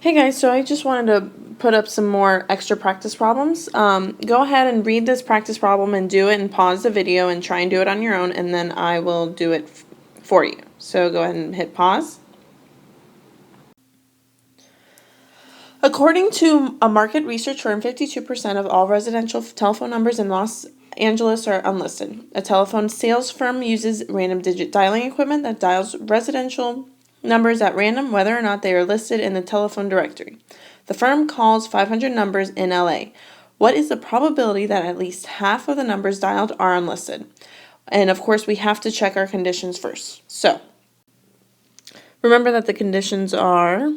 Hey guys, so I just wanted to put up some more extra practice problems. Go ahead and read this practice problem and do it and pause the video and try and do it on your own, and then I will do it for you. So go ahead and hit pause. According to a market research firm, 52% of all residential telephone numbers in Los Angeles are unlisted. A telephone sales firm uses random digit dialing equipment that dials residential numbers at random, whether or not they are listed in the telephone directory. The firm calls 500 numbers in LA. What is the probability that at least half of the numbers dialed are unlisted? And of course, we have to check our conditions first. So, remember that the conditions are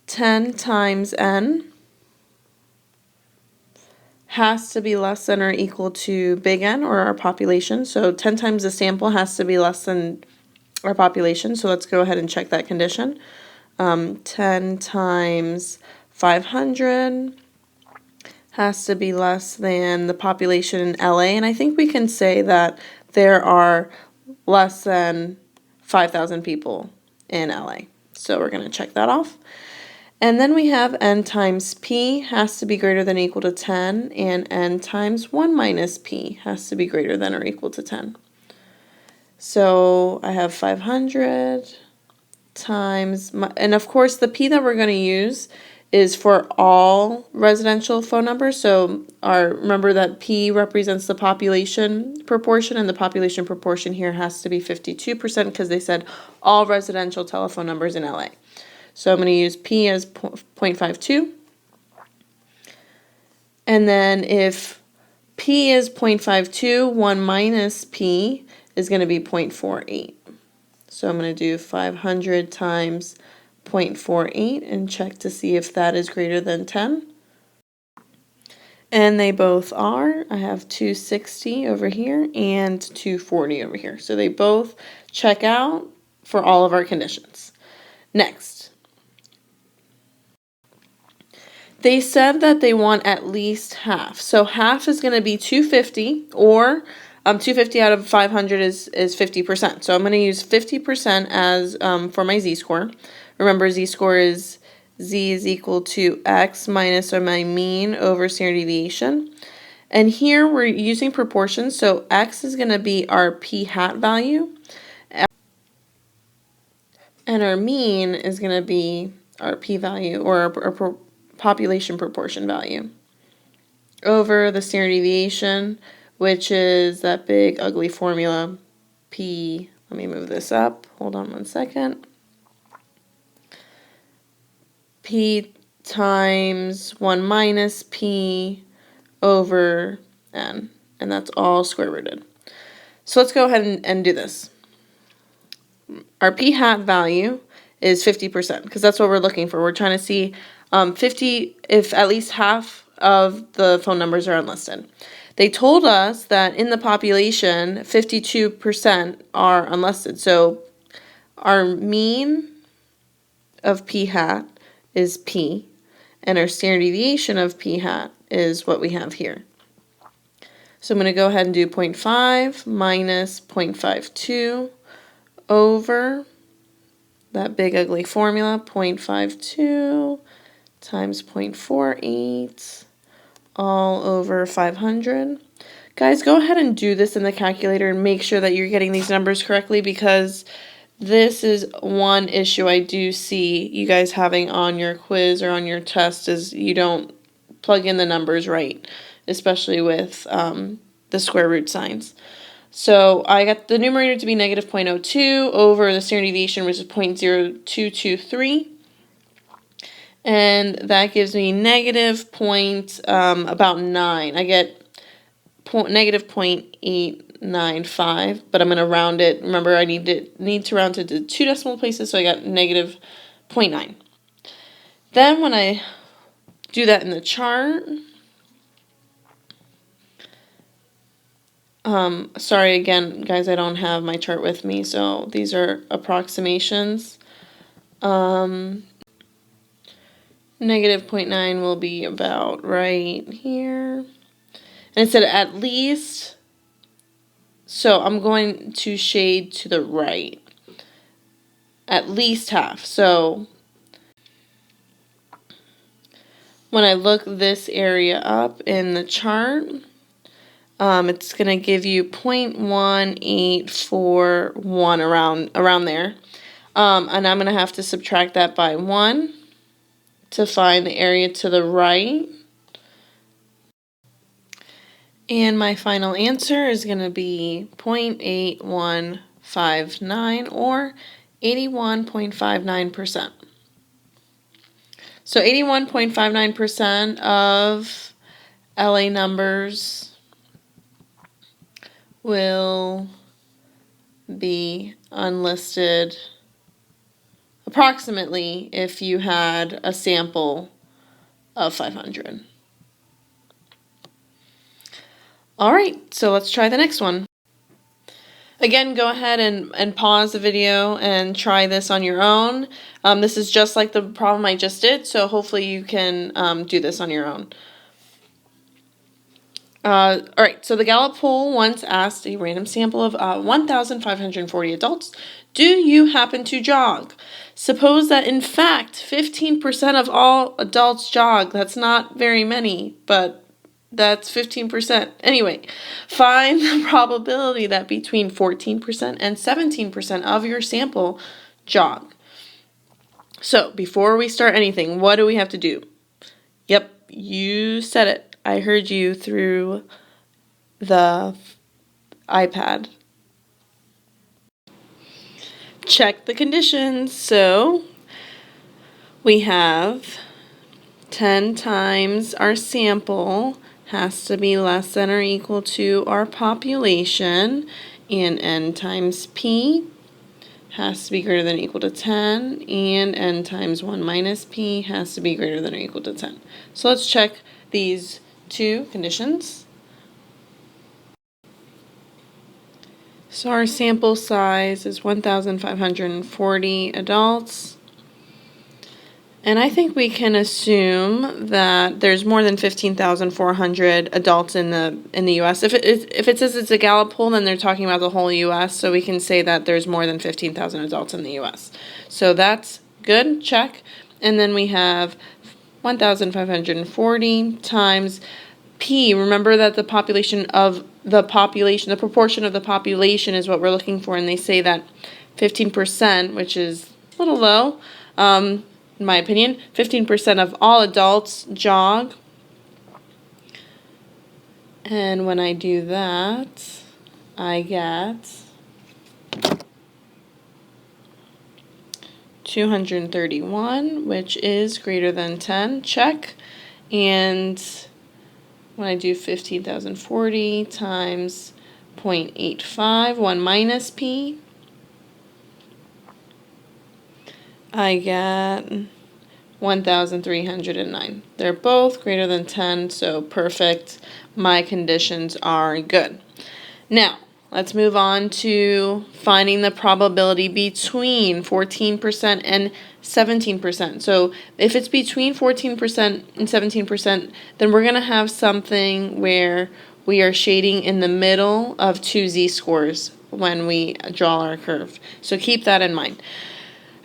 10 times n has to be less than or equal to big N, or our population. So 10 times the sample has to be less than our population. So let's go ahead and check that condition. 10 times 500 has to be less than the population in LA. And I think we can say that there are less than 5,000 people in LA. So we're going to check that off. And then we have n times p has to be greater than or equal to 10, and n times 1 minus p has to be greater than or equal to 10. So I have 500 times, and of course the p that we're going to use is for all residential phone numbers. So remember that p represents the population proportion, and the population proportion here has to be 52% because they said all residential telephone numbers in LA. So I'm going to use p as 0.52. And then if p is 0.52, 1 minus p is going to be 0.48. So I'm going to do 500 times 0.48 and check to see if that is greater than 10. And they both are. I have 260 over here and 240 over here. So they both check out for all of our conditions. Next. They said that they want at least half. So half is going to be 250, or 250 out of 500 is 50%. So I'm going to use 50% as for my z-score. Remember, z-score is z is equal to x minus or my mean over standard deviation. And here we're using proportions, so x is going to be our p hat value, and our mean is going to be our p value, or our population proportion value, over the standard deviation, which is that big ugly formula p. Let me move this up. Hold on one second. P times 1 minus p over n, and that's all square rooted. So let's go ahead and do this. Our p hat value is 50% because that's what we're looking for. We're trying to see 50 if at least half of the phone numbers are unlisted. They told us that in the population, 52% are unlisted. So our mean of p hat is p, and our standard deviation of p hat is what we have here. So I'm going to go ahead and do 0.5 minus 0.52 over that big ugly formula, 0.52 times 0.48, all over 500. Guys, go ahead and do this in the calculator and make sure that you're getting these numbers correctly, because this is one issue I do see you guys having on your quiz or on your test, is you don't plug in the numbers right, especially with the square root signs. So I got the numerator to be negative 0.02 over the standard deviation, which is 0.0223. And that gives me negative about 9. I get negative 0.895, but I'm going to round it. Remember, I need to round it to 2 decimal places, so I got negative 0.9. Then when I do that in the chart, sorry again, guys, I don't have my chart with me, so these are approximations. Negative 0.9 will be about right here. And it said at least, so I'm going to shade to the right. At least half. So When I look this area up in the chart, it's going to give you 0.1841 around there. And I'm going to have to subtract that by 1 to find the area to the right. And my final answer is going to be 0.8159 or 81.59%. So 81.59% of LA numbers will be unlisted approximately if you had a sample of 500. All right, so let's try the next one. Again, go ahead and pause the video and try this on your own. This is just like the problem I just did, so hopefully you can do this on your own. All right, so the Gallup poll once asked a random sample of 1,540 adults, do you happen to jog? Suppose that in fact 15% of all adults jog. That's not very many, but that's 15%. Anyway, find the probability that between 14% and 17% of your sample jog. So before we start anything, what do we have to do? Yep, you said it. I heard you through the iPad. Check the conditions. So we have 10 times our sample has to be less than or equal to our population, and n times p has to be greater than or equal to 10, and n times 1 minus p has to be greater than or equal to 10. So let's check these two conditions. So our sample size is 1,540 adults. And I think we can assume that there's more than 15,400 adults in the U.S. If it says it's a Gallup poll, then they're talking about the whole U.S., so we can say that there's more than 15,000 adults in the U.S. So that's good, check. And then we have 1,540 times P. Remember that the proportion of the population is what we're looking for, and they say that 15%, which is a little low, in my opinion, 15% of all adults jog. And when I do that, I get 231, which is greater than 10, check. And when I do 15,040 times 0.85, 1 minus p, I get 1,309. They're both greater than 10, so perfect. My conditions are good. Now, let's move on to finding the probability between 14% and 17%. So if it's between 14% and 17%, then we're going to have something where we are shading in the middle of two z-scores when we draw our curve. So keep that in mind.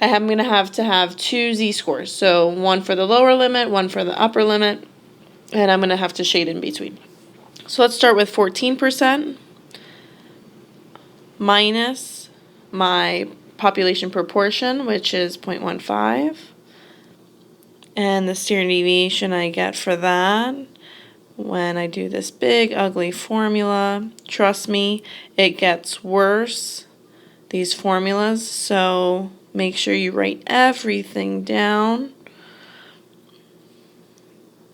I'm going to have two z-scores, so one for the lower limit, one for the upper limit, and I'm going to have to shade in between. So let's start with 14% minus my population proportion, which is 0.15, and the standard deviation I get for that when I do this big ugly formula. Trust me, it gets worse, these formulas, so make sure you write everything down.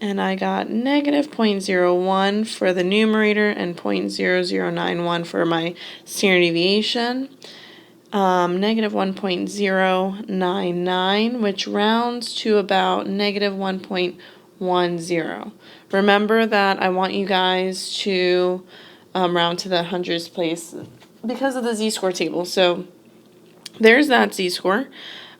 And I got negative 0.01 for the numerator and 0.0091 for my standard deviation. Negative 1.099, which rounds to about negative 1.10. Remember that I want you guys to round to the hundreds place because of the z-score table. So there's that z-score.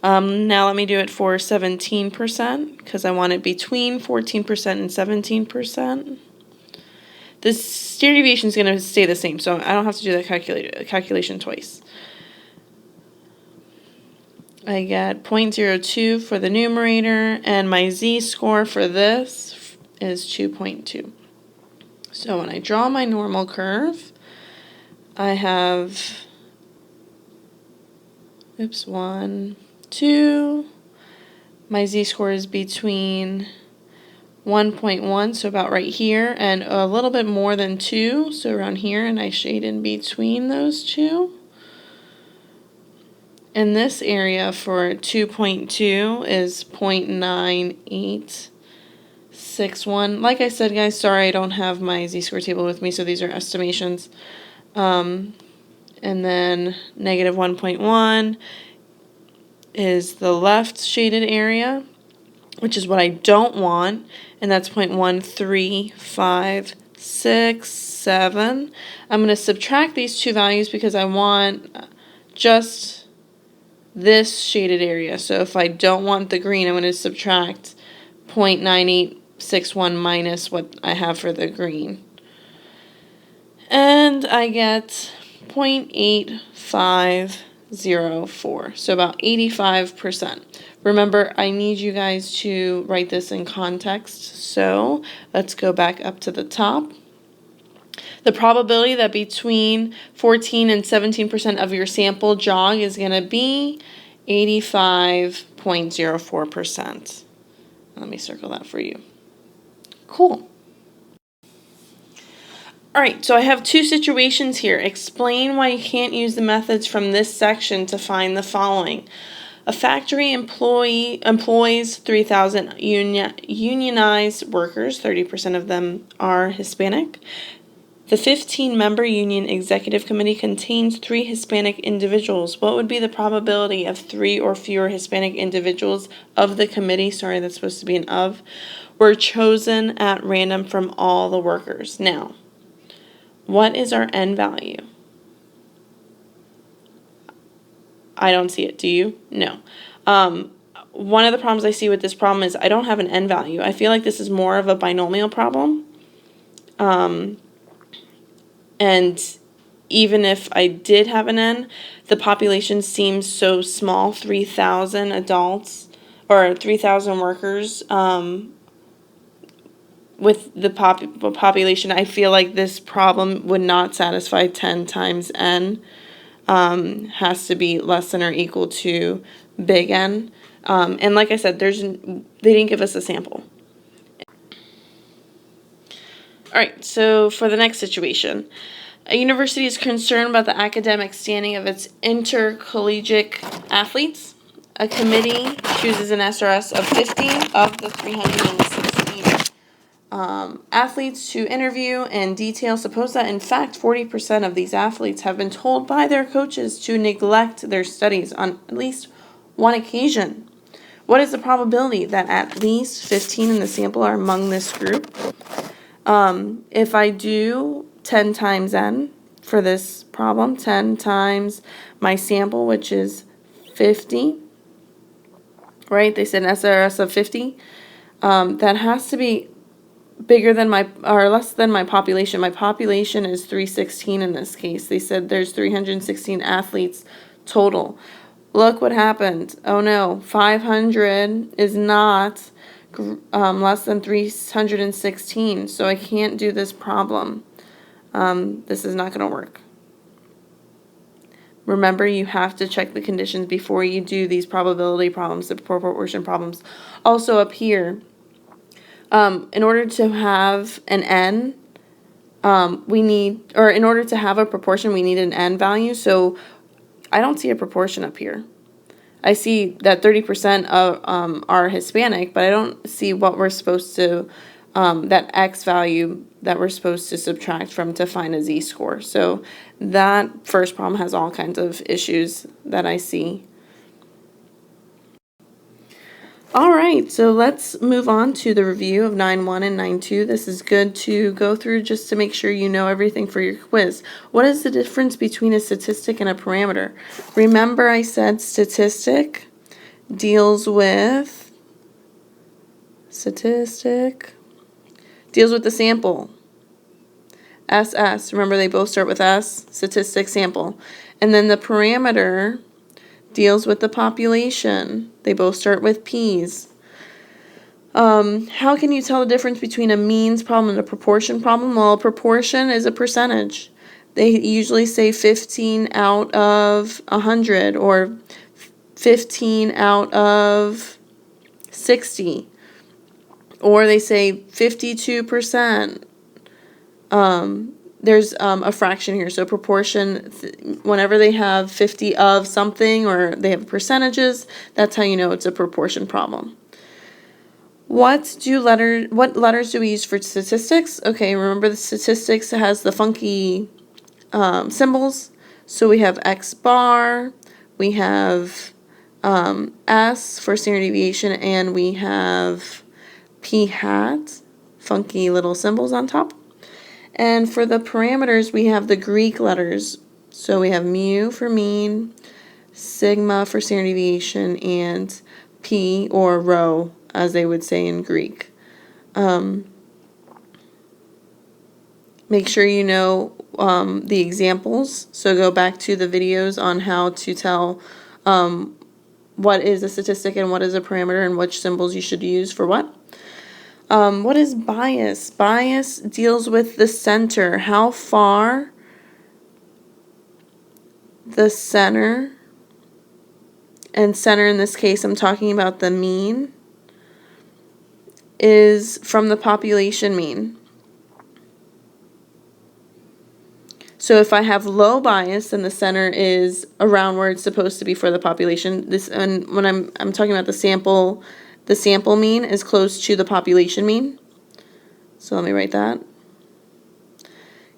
Now let me do it for 17% because I want it between 14% and 17%. The standard deviation is going to stay the same, so I don't have to do that calculation twice. I get 0.02 for the numerator, and my z-score for this is 2.2. So when I draw my normal curve, I have, 1, 2. My z-score is between 1.1, so about right here, and a little bit more than 2, so around here, and I shade in between those two. And this area for 2.2 is 0.9861. Like I said, guys, sorry I don't have my z-score table with me, so these are estimations. And then negative 1.1 is the left shaded area, which is what I don't want, and that's 0.1357. I'm going to subtract these two values because I want just this shaded area. So if I don't want the green, I'm going to subtract 0.9861 minus what I have for the green. And I get 0.8504, so about 85%. Remember, I need you guys to write this in context, so let's go back up to the top. The probability that between 14 and 17% of your sample jog is going to be 85.04%. Let me circle that for you. Cool. All right, so I have two situations here. Explain why you can't use the methods from this section to find the following. A factory employs 3,000 unionized workers. 30% of them are Hispanic. The 15-member union executive committee contains 3 Hispanic individuals. What would be the probability of 3 or fewer Hispanic individuals of the committee, sorry, that's supposed to be an of, were chosen at random from all the workers? Now, what is our n value? I don't see it. Do you? No. One of the problems I see with this problem is I don't have an n value. I feel like this is more of a binomial problem. And even if I did have an n, the population seems so small, 3,000 adults or 3,000 workers with the population. I feel like this problem would not satisfy 10 times n. Has to be less than or equal to big N. And like I said, they didn't give us a sample. All right, so for the next situation, a university is concerned about the academic standing of its intercollegiate athletes. A committee chooses an SRS of 50 of the 316 athletes to interview and detail. Suppose that in fact 40% of these athletes have been told by their coaches to neglect their studies on at least one occasion. What is the probability that at least 15 in the sample are among this group? If I do 10 times n for this problem, 10 times my sample, which is 50, right? They said an SRS of 50. That has to be bigger than or less than my population. My population is 316 in this case. They said there's 316 athletes total. Look what happened. Oh no, 500 is not less than 316, so I can't do this problem. This is not going to work. Remember, you have to check the conditions before you do these probability problems, the proportion problems. Also up here, in order to have an n, in order to have a proportion, we need an n value. So I don't see a proportion up here. I see that 30% are Hispanic, but I don't see what we're supposed to, that x value that we're supposed to subtract from to find a z-score. So that first problem has all kinds of issues that I see. All right, so let's move on to the review of 9.1 and 9.2. This is good to go through just to make sure you know everything for your quiz. What is the difference between a statistic and a parameter? Remember I said statistic deals with the sample. SS, remember they both start with S, statistic, sample. And then the parameter deals with the population. They both start with P's. How can you tell the difference between a means problem and a proportion problem? Well, a proportion is a percentage. They usually say 15 out of 100 or 15 out of 60. Or they say 52%. There's a fraction here. So proportion, whenever they have 50 of something or they have percentages, that's how you know it's a proportion problem. What letters do we use for statistics? Okay, remember the statistics has the funky symbols. So we have X bar, we have S for standard deviation, and we have P hat, funky little symbols on top. And for the parameters, we have the Greek letters. So we have mu for mean, sigma for standard deviation, and P or rho, as they would say in Greek. Make sure you know the examples. So go back to the videos on how to tell what is a statistic and what is a parameter and which symbols you should use for what. What is bias? Bias deals with the center. How far the center, and center in this case I'm talking about the mean, is from the population mean. So if I have low bias, then the center is around where it's supposed to be for the population. And when I'm talking about the sample mean is close to the population mean. So let me write that.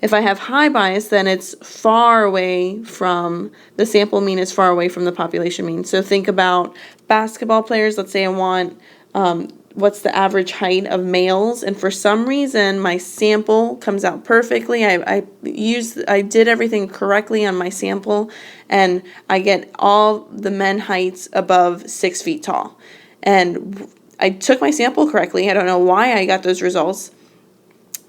If I have high bias, then it's far away from, the sample mean is far away from the population mean. So think about basketball players. Let's say I want what's the average height of males, and for some reason my sample comes out perfectly. I did everything correctly on my sample, and I get all the men heights above 6 feet tall. And I took my sample correctly. I don't know why I got those results.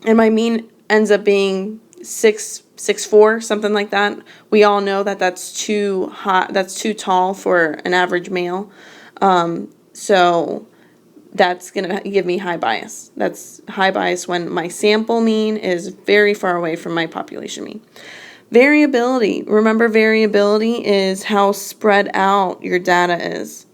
And my mean ends up being 6'4", something like that. We all know that that's too hot. That's too tall for an average male. So that's going to give me high bias. That's high bias when my sample mean is very far away from my population mean. Variability. Remember, variability is how spread out your data is.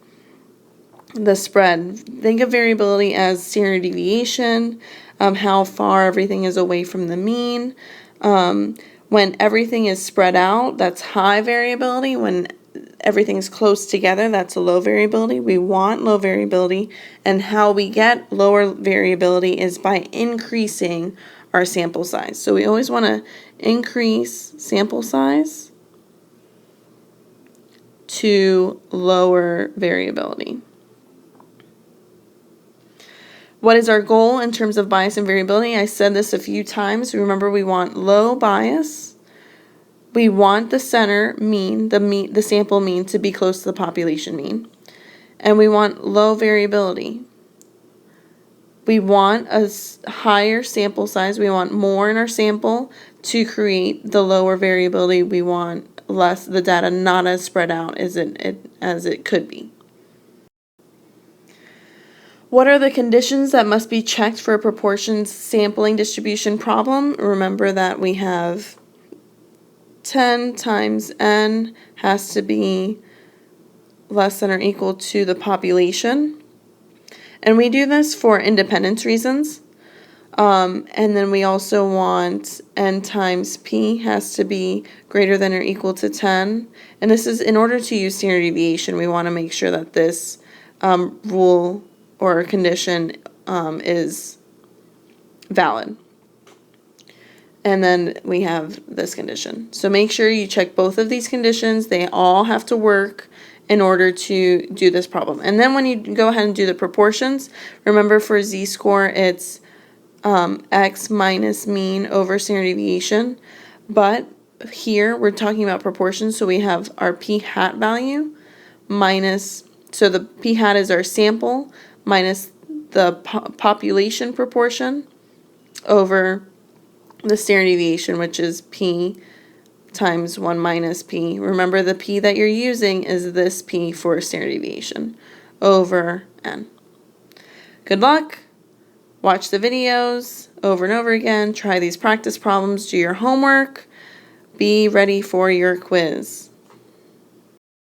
The spread. Think of variability as standard deviation, how far everything is away from the mean. When everything is spread out, that's high variability. When everything's close together, that's a low variability. We want low variability, and how we get lower variability is by increasing our sample size. So we always want to increase sample size to lower variability. What is our goal in terms of bias and variability? I said this a few times. Remember, we want low bias. We want the center mean, the sample mean, to be close to the population mean. And we want low variability. We want a higher sample size. We want more in our sample to create the lower variability. We want less, the data not as spread out as it could be. What are the conditions that must be checked for a proportions sampling distribution problem? Remember that we have 10 times n has to be less than or equal to the population. And we do this for independence reasons. And then we also want n times p has to be greater than or equal to 10. And this is in order to use standard deviation. We want to make sure that this rule or condition is valid. And then we have this condition. So make sure you check both of these conditions. They all have to work in order to do this problem. And then when you go ahead and do the proportions, remember for z-score it's x minus mean over standard deviation. But here we're talking about proportions, so we have our p hat value minus, so the p hat is our sample minus the population proportion over the standard deviation, which is p times 1 minus p. Remember, the p that you're using is this p for standard deviation over n. Good luck. Watch the videos over and over again. Try these practice problems. Do your homework. Be ready for your quiz.